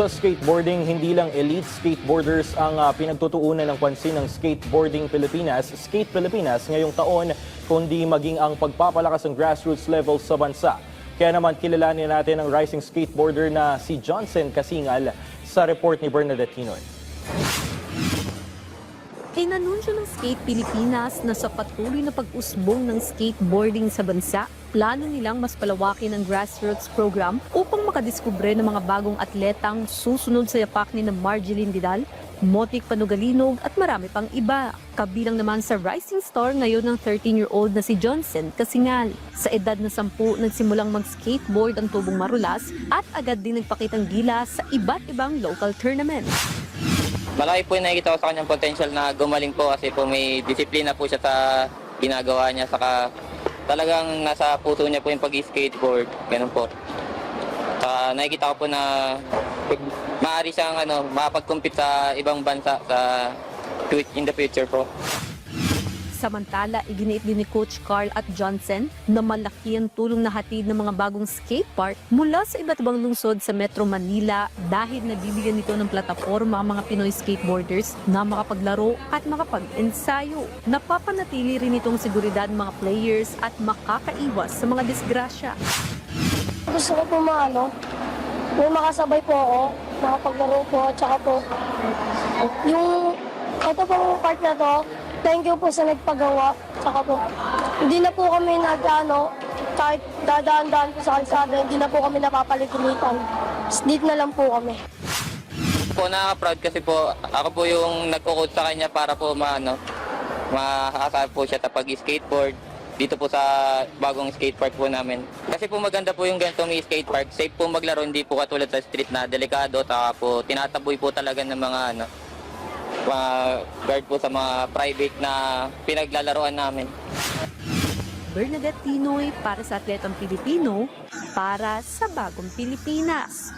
Sa skateboarding, hindi lang elite skateboarders ang pinagtutuunan ng pansin ng Skateboarding Pilipinas, Skate Pilipinas ngayong taon, kundi maging ang pagpapalakas ng grassroots level sa bansa. Kaya naman kilalanin natin ang rising skateboarder na si Johnson Kasingal sa report ni Bernadette Tinoy. Inanunsyo ng Skate Pilipinas na sa patuloy na pag-usbong ng skateboarding sa bansa, plano nilang mas palawakin ang grassroots program upang makadiskubre ng mga bagong atletang susunod sa yapak ni na Marjeline Didal, Motic Panugalinog at marami pang iba. Kabilang naman sa rising star ngayon ng 13-year-old na si Johnson Kasingal. Sa edad na 10, nagsimulang mag-skateboard ang tubong marulas at agad din nagpakitang gilas sa iba't ibang local tournaments. Malaki po yung nakikita ko sa kanyang potential na gumaling po kasi po may disiplina po siya sa ginagawa niya. Saka talagang nasa puso niya po yung pag-skateboard. Ganun po. Saka nakikita ko po na maaari siyang makapag-compete sa ibang bansa in the future po. Samantala, iginiit din ni Coach Carl at Johnson na malaki ang tulong na hatid ng mga bagong skate park mula sa iba't ibang lungsod sa Metro Manila dahil nabibigyan nito ng plataforma ang mga Pinoy skateboarders na makapaglaro at makapag-ensayo. Napapanatili rin itong seguridad ng mga players at makakaiwas sa mga disgrasya. Gusto ko po may makasabay po ako, makapaglaro po, at saka po, ito pong part na to, thank you po sa nagpagawa. Saka po, hindi na po kami kahit dadaan-daan po sa kalsada, hindi na po kami napapaligulitan. Dito na lang po kami. Po nakaka-proud kasi po ako po yung nagko-coach sa kanya para po makakasal po siya sa pag-skateboard dito po sa bagong skate park po namin. Kasi po maganda po yung ganitong skate park. Safe po maglaro, hindi po katulad sa street na delikado. Saka po tinataboy po talaga ng mga guard po sa mga private na pinaglalaroan namin. Bernadette Tinoy para sa Atletang Pilipino, para sa Bagong Pilipinas.